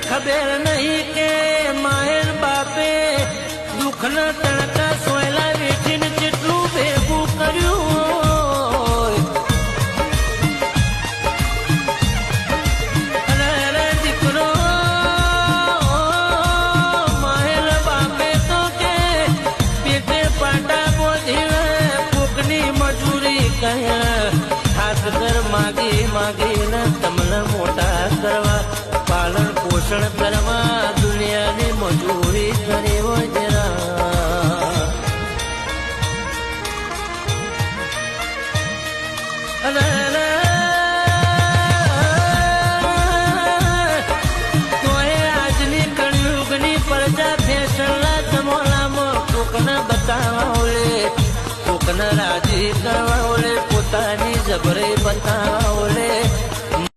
ખબર નહીં કે માયર બાપે દુઃખના તણકા સોયલા વેઠીને કેટલું ભેગું કર્યું. અરે દીકરો માયર બાપે તો કે પેટે પાટા બોધીને કોકની મજૂરી કહ્યા હાથ ઘર માગી માગીને તમને મોટા કરવા પાલન પોષણ કરવા દુનિયાની મજૂરી કરી હોય જરા. તોય આજની કળયુગની પ્રજા ફેશનના જમાનામાં કોકને બતાવવા ઓલે કોકને રાજી કરવા ઓલે પોતાની જબરે બતાવવા ઓલે